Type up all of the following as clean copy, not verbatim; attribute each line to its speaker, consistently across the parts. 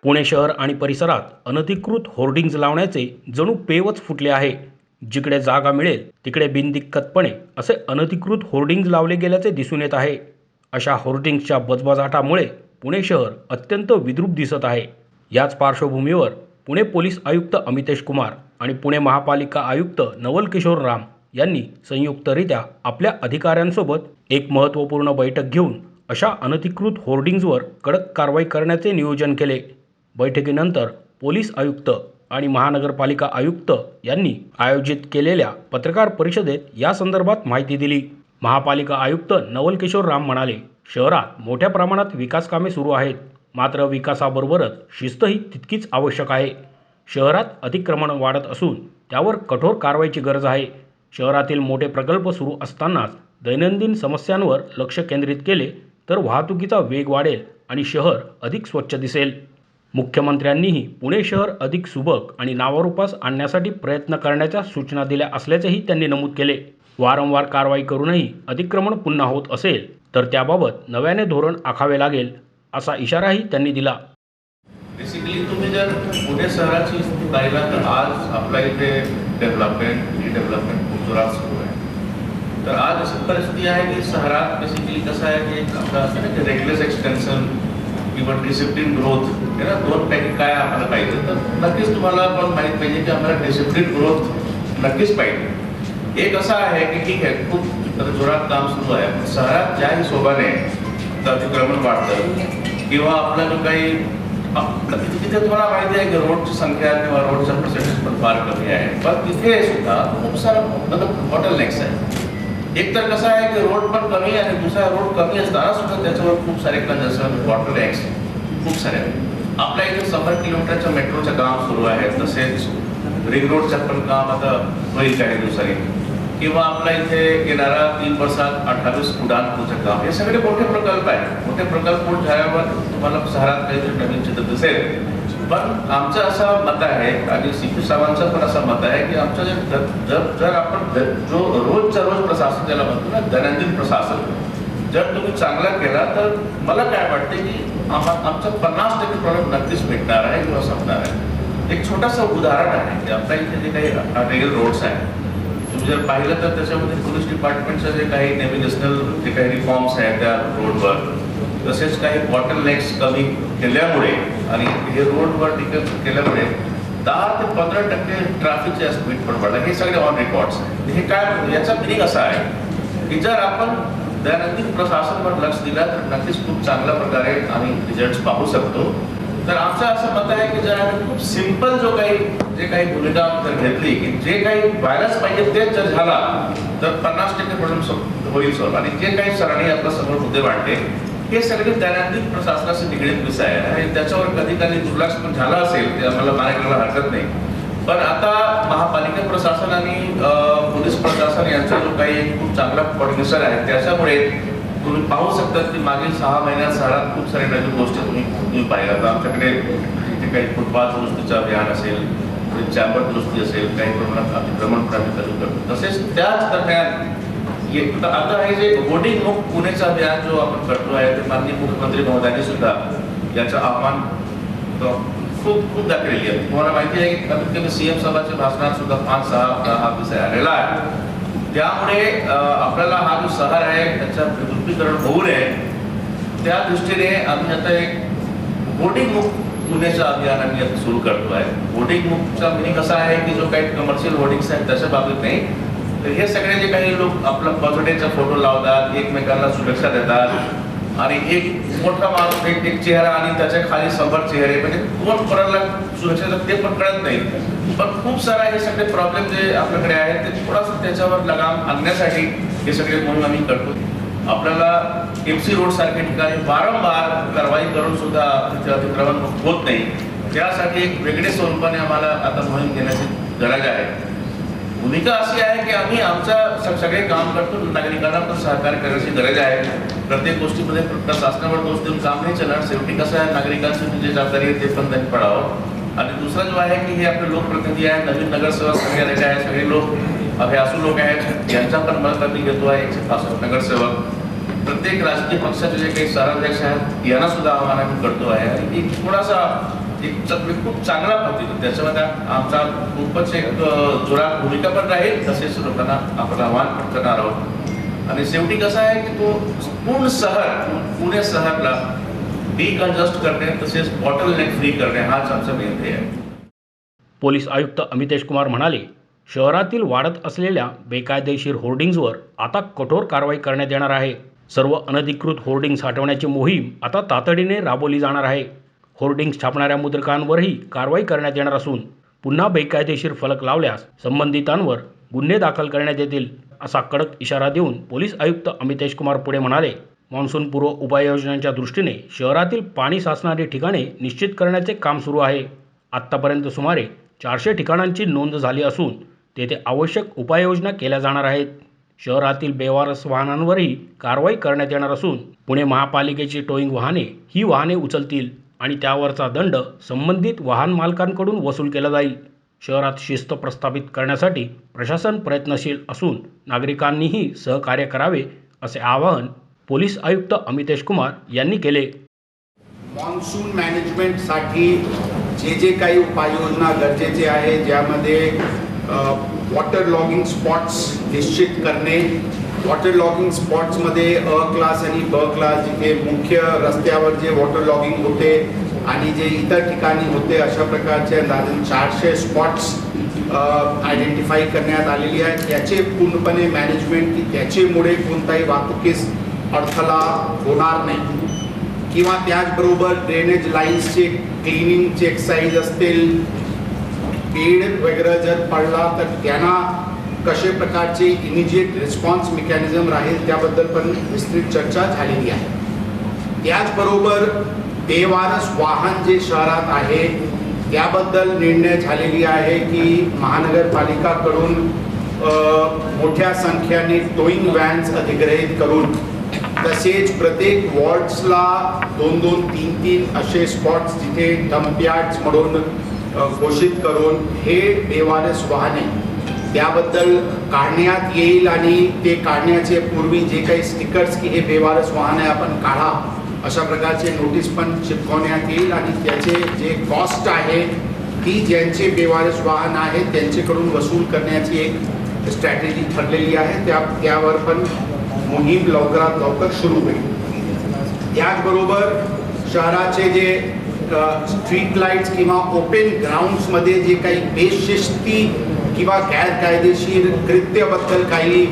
Speaker 1: पुणे शहर आणि परिसरात अनधिकृत होर्डिंग्ज लावण्याचे जणू पेवच फुटले आहे। जिकडे जागा मिळेल तिकडे बिनदिक्कतपणे असे अनधिकृत होर्डिंग्ज लावले गेल्याचे दिसून येत आहे। अशा होर्डिंग्जच्या बजबजाटामुळे पुणे शहर अत्यंत विद्रूप दिसत आहे। याच पार्श्वभूमीवर पुणे पोलीस आयुक्त अमितेश कुमार आणि पुणे महापालिका आयुक्त नवल किशोर राम यांनी संयुक्तरित्या आपल्या अधिकाऱ्यांसोबत एक महत्त्वपूर्ण बैठक घेऊन अशा अनधिकृत होर्डिंग्जवर कडक कारवाई करण्याचे नियोजन केले। बैठकीनंतर पोलीस आयुक्त आणि महानगरपालिका आयुक्त यांनी आयोजित केलेल्या पत्रकार परिषदेत या संदर्भात माहिती दिली। महापालिका आयुक्त नवल किशोर राम म्हणाले, शहरात मोठ्या प्रमाणात विकास कामे सुरू आहेत, मात्र विकासाबरोबरच शिस्तही तितकीच आवश्यक आहे। शहरात अतिक्रमण वाढत असून त्यावर कठोर कारवाईची गरज आहे। शहरातील मोठे प्रकल्प सुरू असतानाच दैनंदिन समस्यांवर लक्ष केंद्रित केले तर वाहतुकीचा वेग वाढेल आणि शहर अधिक स्वच्छ दिसेल। मुख्यमंत्र्यांनीही पुणे शहर अधिक सुबक आणि नावारूपास आणण्यासाठी प्रयत्न करण्याच्या सूचना दिल्या असल्याचेही त्यांनी नमूद केले। वारंवार कारवाई करूनही अतिक्रमण पुन्हा होत असेल तर त्याबाबत नव्याने धोरण आखावे लागेल, असा इशाराही त्यांनी दिला।
Speaker 2: बेसिकली तुम्ही जर पुणे शहराची स्थिती पाहिला तर आज आपल्या इथे डेव्हलपमेंट खूप जोरात सुरू आहे। तर आज अशी परिस्थिती आहे की शहरात बेसिकली कसं आहे की आपलं असं ना की रेग्युलर एक्सटेन्शन किंवा डिसिप्लिन ग्रोथ हे ना दोन पैकी काय आम्हाला पाहिजे, तर नक्कीच तुम्हाला पण माहीत पाहिजे की आम्हाला डिसिप्लिन ग्रोथ नक्कीच पाहिजे। एक असं आहे की ठीक आहे, खूप जोरात काम सुरू आहे, शहरात ज्या हिशोबाने अतिक्रमण वाढतं किंवा आपला जो काही तिथे तुम्हाला माहिती आहे की रोडची संख्या किंवा रोडचा पर्सेंटेज पण फार कमी आहे, पण तिथे सुद्धा खूप सारं बॉटलनेक्स आहे। एक तर कसं आहे की रोड पण कमी आणि दुसरा रोड कमी असताना सुद्धा त्याच्यावर खूप सारे जसं बॉटलनेक्स खूप सारे आहेत। आपल्या इथे 100 किलोमीटरच्या मेट्रोचं काम सुरू आहे, तसेच रिंग रोडचं पण काम आता होईल काही दिवसांनी, किंवा आपल्या इथे येणारा 3 वर्षात 28 उड्डाणपूरचं काम, हे सगळे मोठे प्रकल्प आहेत। मोठे प्रकल्प पूर्ण झाल्यावर तुम्हाला शहरात काहीतरी नवीन चित्र दिसेल। पण आमचं असं मत आहे आणि CP साहेबांचं पण असं मत आहे की आमचं जर आपण जो रोजचा रोज प्रशासन ज्याला म्हणतो ना, दैनंदिन प्रशासन जर तुम्ही चांगला केला तर मला काय वाटते की आमचं 50% प्रॉब्लेम नक्कीच भेटणार आहे किंवा संपणार आहे। एक छोटंसं उदाहरण आहे की आपल्या इथे जे काही रेल रोड्स आहेत, तुम्ही जर पाहिलं तर त्याच्यामध्ये पोलीस डिपार्टमेंटचं जे काही नेव्हिगेशनल जे काही रिफॉर्म्स आहेत त्या रोडवर, तसेच काही बॉटलनेक्स कमी केल्यामुळे आणि हे रोडवर टिकट केल्यामुळे 10 ते 15% ट्रॅफिकचे स्पीड पण वाढला। हे सगळे ऑन रेकॉर्ड्स आहेत। हे काय, याचा मिनिंग असा आहे की जर आपण दैनंदिन प्रशासनावर लक्ष दिला तर नक्कीच खूप चांगल्या प्रकारे आम्ही रिझल्ट पाहू शकतो। तर आमचं असं मत आहे की जर आम्ही खूप सिंपल जे काही भूमिका जर घेतली की जे काही व्हायलाच पाहिजे तेच जर झाला तर 50% प्रॉब्लेम होईल सॉल्व्ह। आणि जे काही सरांनी आपल्या समोर मुद्दे वाढले हे सगळे दैनंदिन प्रशासनाशी निगडीत विषय आहे आणि त्याच्यावर कधी कधी दुर्लक्ष पण झालं असेल ते आम्हाला मानायला हरकत नाही। पण आता महापालिका प्रशासन आणि पोलीस प्रशासन यांचा जो काही खूप चांगला कोऑर्डिनेशन आहे, त्याच्यामुळे तुम्ही पाहू शकता की मागील 6 महिन्यात शहरात खूप सारे नवीन गोष्टी तुम्ही पाहिल्या। तर आमच्याकडे इथे काही फुटपाथ दुरुस्तीचं अभियान असेल, चॅम्बर दुरुस्ती असेल, काही प्रमाणात अतिक्रमण पण आम्ही चालू करतो। तसेच त्याच दरम्यान आता हे जे होर्डिंग मुक्त पुणेचं अभियान जो आपण करतो आहे, ते माननीय मुख्यमंत्री महोदयांनी सुद्धा याचं आव्हान खूपदा केलेली आहे। तुम्हाला माहिती आहे की कमीत कमी CM साहेबांच्या भाषणात सुद्धा 5-6 हा विषय आलेला आहे। त्यामुळे आपल्याला हा जो शहर आहे त्याचं विद्रुपीकरण होऊ नये त्या दृष्टीने आम्ही आता एक होर्डिंग मुक्त पुणेचं अभियान आम्ही आता सुरू करतो आहे। होर्डिंग मुक्तचा मिनिंग असा आहे की जो काही कमर्शियल होर्डिंग्स आहेत त्याच्या बाबतीत नाही, तर हे सगळे जे काही लोक आपला बर्थडेचा फोटो लावतात, एकमेकांना शुभेच्छा देतात आणि एक मोठा माणूस एक चेहरा आणि त्याच्या खाली 100 चेहरे, म्हणजे कोण कोणाला शुभेच्छा देतात ते पण कळत नाही। पण खूप सारा हे सगळे प्रॉब्लेम जे आपल्याकडे आहेत ते थोडासा त्याच्यावर लगाम आणण्यासाठी हे सगळे मोहीम आम्ही करतो। आपल्याला MC रोड सारख्या ठिकाणी वारंवार कारवाई करून सुद्धा तिथे अतिक्रमण होत नाही, त्यासाठी एक वेगळे स्वरूपाने आम्हाला आता मोहीम घेण्याची गरज आहे। भूमिका अशी आहे की आम्ही आमचं सगळे काम करतो, नागरिकांना पण सहकार्य करण्याची गरज आहे। प्रत्येक गोष्टीमध्ये प्रशासनावर दोष देऊन काम नाही चालणार। शेवटी कसं आहे, नागरिकांची जी जबाबदारी आहे ते पण त्यांनी पडावं। आणि दुसरा जो आहे की हे आपले लोकप्रतिनिधी आहेत, नवीन नगरसेवक सगळे आहेत, सगळे लोक अभ्यासू लोक आहेत, यांचा पण मदत आम्ही घेतो आहे। 165 नगरसेवक, प्रत्येक राजकीय पक्षाचे जे काही शहराध्यक्ष आहेत यांना सुद्धा आव्हान आम्ही करतो आहे। आणि थोडासा खूप चांगला पद्धतीने त्याच्यामध्ये आमचा खूपच एक जोरात भूमिका पण राहील, तसेच लोकांना आपण आव्हान पण करणार आहोत. आणि शेवटी कसं आहे की तो पूर्ण पुणे शहरला डिकंजस्ट करणे तसेच बॉटलनेक फ्री करणे हाच आमचा मेन ध्येय आहे.
Speaker 1: पोलीस आयुक्त अमितेश कुमार म्हणाले, शहरातील वाढत असलेल्या बेकायदेशीर होर्डिंग्जवर आता कठोर कारवाई करण्यात येणार आहे. सर्व अनधिकृत होर्डिंग्ज हटवण्याची मोहीम आता तातडीने राबवली जाणार आहे. होर्डिंग्ज छापणाऱ्या मुद्रकांवरही कारवाई करण्यात येणार असून पुन्हा बेकायदेशीर फलक लावल्यास संबंधितांवर गुन्हे दाखल करण्यात येतील, असा कडक इशारा देऊन पोलीस आयुक्त अमितेश कुमार पुढे म्हणाले, मान्सूनपूर्व उपाययोजनांच्या दृष्टीने शहरातील पाणी साचणारी ठिकाणे निश्चित करण्याचे काम सुरू आहे. आत्तापर्यंत सुमारे 400 ठिकाणांची नोंद झाली असून तेथे आवश्यक उपाययोजना केल्या जाणार आहेत. शहरातील बेवारस वाहनांवरही कारवाई करण्यात येणार असून पुणे महापालिकेची टोईंग वाहने ही वाहने उचलतील आणि त्यावरचा दंड संबंधित वाहन मालकांकडून वसूल केला जाईल. शहरात शिस्त प्रस्थापित करण्यासाठी प्रशासन प्रयत्नशील असून नागरिकांनीही सहकार्य करावे, असे आवाहन पोलीस आयुक्त अमितेश कुमार यांनी केले.
Speaker 3: मॉन्सून मॅनेजमेंटसाठी जे काही उपाययोजना गरजेचे आहे, ज्यामध्ये वॉटर लॉगिंग स्पॉट्स निश्चित करणे, वॉटर लॉगिंग स्पॉट्समध्ये अ क्लास आणि ब क्लास, जिथे मुख्य रस्त्यावर जे वॉटर लॉगिंग होते आणि जे इतर ठिकाणी होते, अशा प्रकारचे अंदाजे 400 स्पॉट्स आयडेंटिफाई करण्यात आलेली आहेत. याचे पूर्णपणे मॅनेजमेंट, की त्याच्यामुळे कोणताही वाहतुकीस अडथळा होणार नाही, किंवा त्याचबरोबर ड्रेनेज लाईन्सचे क्लिनिंगचे एक्सरसाइज असतील, पेड वगैरे जर पडला तर त्यांना कशा प्रकारचे इमिजिएट रिस्पॉन्स मेकॅनिझम राहील, त्याबद्दल पण विस्तृत चर्चा झालेली आहे. त्याचबरोबर बेवारस वाहन जे शहरात आहे त्याबद्दल निर्णय झालेली आहे की महानगरपालिकाकडून मोठ्या संख्येने टोईंग व्हॅन्स अधिग्रहित करून, तसेच प्रत्येक वॉर्ड्सला 2-2, 3-3 असे स्पॉट्स जिथे डम्प यार्ड्स म्हणून घोषित करून हे बेवारस वाहने त्याबद्दल काढण्यात येईल. आणि ते काढण्याचे पूर्वी जे काही स्टिकर्स की हे बेवारस वाहने आपण काढा, अशा प्रकारचे नोटीस पण चिपकवण्यात येईल. आणि त्याचे जे कॉस्ट आहे ती ज्यांचे बेवारस वाहन आहे त्यांच्याकडून वसूल करण्याची एक स्ट्रॅटेजी ठरलेली आहे. त्यावर पण मोहीम लवकरात लवकर सुरू होईल. त्याचबरोबर शहराचे जे स्ट्रीट लाईट्स किंवा ओपन ग्राउंड्समध्ये जे काही बेशिस्ती किंवा गैरकायदेशीर कृत्याबद्दल काही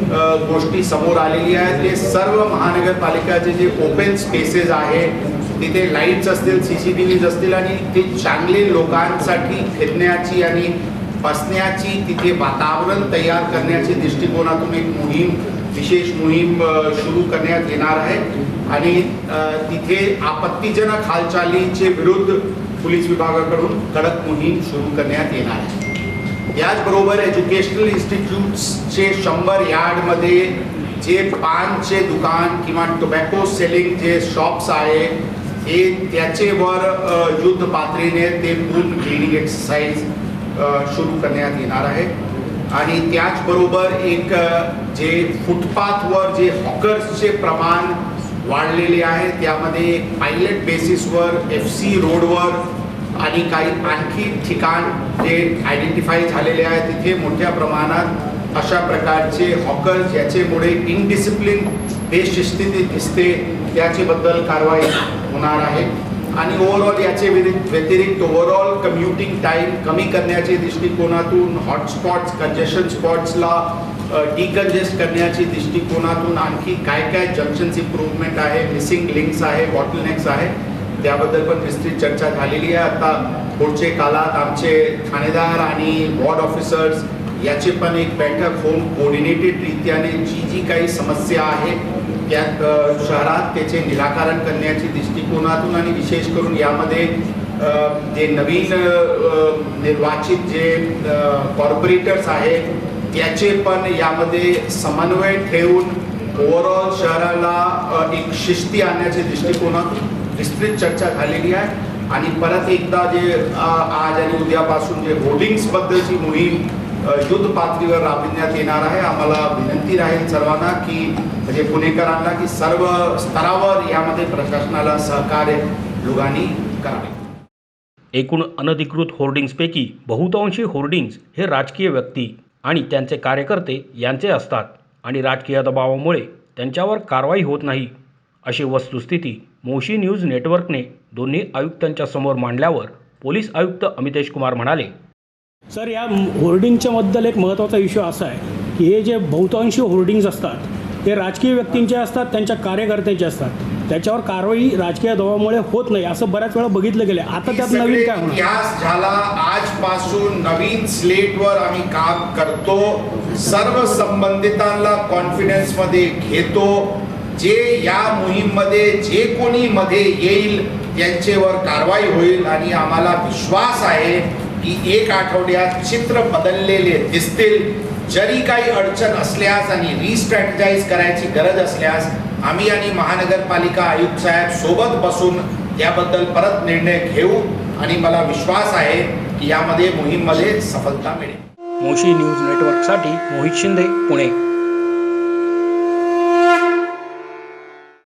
Speaker 3: गोष्टी समोर आलेली आहेत, ते सर्व महानगरपालिकाचे जे ओपन स्पेसेस आहे तिथे लाईट्स असतील, CCTVs असतील आणि ते चांगले लोकांसाठी फिरण्याची आणि बसण्याची तिथे वातावरण तयार करण्याच्या दृष्टिकोनातून एक विशेष मोहीम सुरू करण्यात येणार आहे. आणि तिथे आपत्तीजनक हालचालीचे विरुद्ध पोलीस विभागाकडून कडक मोहीम सुरू करण्यात येणार आहे. याचबरोबर एज्युकेशनल इन्स्टिट्यूट्सचे 100 यार्डमध्ये जे पानचे दुकान किंवा टोबॅको सेलिंग जे शॉप्स आहे हे त्याचेवर युद्ध पातळीने ते पूर्ण क्लिनिंग एक्सरसाइज सुरू करण्यात येणार आहे. आणि त्याचबरोबर एक जे फुटपाथवर जे हॉकर्सचे प्रमाण वाढलेले आहे, त्यामध्ये पायलट बेसिसवर FC रोडवर आणि काही आणखी ठिकाण जे आयडेंटिफाय झालेले आहे तिथे मोठ्या प्रमाणात अशा प्रकारचे हॉकर्स याच्यामुळे इनडिसिप्लिन बेशिस्ती दिसते, त्याच्याबद्दल कारवाई होणार आहे. आणि ओव्हरऑल याचे व्यतिरिक्त ओव्हरऑल कम्युटिंग टाईम कमी करण्याच्या दृष्टिकोनातून हॉटस्पॉट्स, कंजेशन स्पॉट्सला डिकंजेस्ट करण्याच्या दृष्टिकोनातून आणखी काय काय जंक्शन्स इम्प्रूव्हमेंट आहे, मिसिंग लिंक्स आहे, बॉटलनेक्स आहे, त्याबद्दल पण विस्तृत चर्चा झालेली आहे. आता पुढचे काळात आमचे ठाणेदार आणि वॉर्ड ऑफिसर्स याची पण एक बैठक होऊन कोऑर्डिनेटेड रीत्याने जी काही समस्या आहे त्या शहरात त्याचे निराकरण करण्याची दृष्टिकोनातून आणि विशेष करून यामध्ये जे नवीन निर्वाचित जे कॉर्पोरेटर्स आहेत त्याचे पण यामध्ये समन्वय ठेवून ओव्हरऑल शहराला एक शिस्ती आणण्याच्या दृष्टिकोनातून विस्तृत चर्चा झालेली आहे. आणि परत एकदा जे आज आणि उद्यापासून जे होर्डिंग्सबद्दलची मोहीम युद्ध पातळीवर राबविण्यात येणार आहे. आम्हाला विनंती राहील सर्वांना की म्हणजे पुणेकरांना की सर्व स्तरावर यामध्ये प्रशासनाला सहकार्य लोकांनी करावे.
Speaker 1: एकूण अनधिकृत होर्डिंग्जपैकी बहुतांशी होर्डिंग्ज हे राजकीय व्यक्ती आणि त्यांचे कार्यकर्ते यांचे असतात आणि राजकीय दबावामुळे त्यांच्यावर कारवाई होत नाही, अशी वस्तुस्थिती मोशी न्यूज नेटवर्कने दोन्ही आयुक्तांच्या समोर मांडल्यावर पोलीस आयुक्त अमितेश कुमार म्हणाले,
Speaker 4: सर, या होर्डिंगच्या बद्दल एक महत्त्वाचा इश्यू असा आहे की हे जे बहुतांशी होर्डिंग्ज असतात ते राजकीय व्यक्तींचे असतात, त्यांच्या कार्यकर्त्यांचे असतात. त्याच्यावर कारवाई राजकीय दबावामुळे होत नाही असं बऱ्याच वेळा बघितलं गेलं. आता त्यात नवीन काय होणार?
Speaker 3: इतिहास झाला. आजपासून नवीन स्लेटवर आम्ही काम करतो. सर्व संबंधितांना कॉन्फिडन्समध्ये घेतो. जे या मोहीममध्ये जे कोणी मध्ये येईल त्यांच्यावर कारवाई होईल आणि आम्हाला विश्वास आहे की 1 आठवड्यात चित्र बदललेले दिसतील. जरी काही अडचण असल्यास आणि रिस्ट्रॅटेजाइज करायची गरज असल्यास आम्ही आणि महानगरपालिका आयुक्त साहेब सोबत बसून याबद्दल परत निर्णय घेऊ आणि मला विश्वास आहे की यामध्ये मोहीममध्ये सफलता मिळेल.
Speaker 1: मोशी न्यूज नेटवर्कसाठी मोहित शिंदे, पुणे.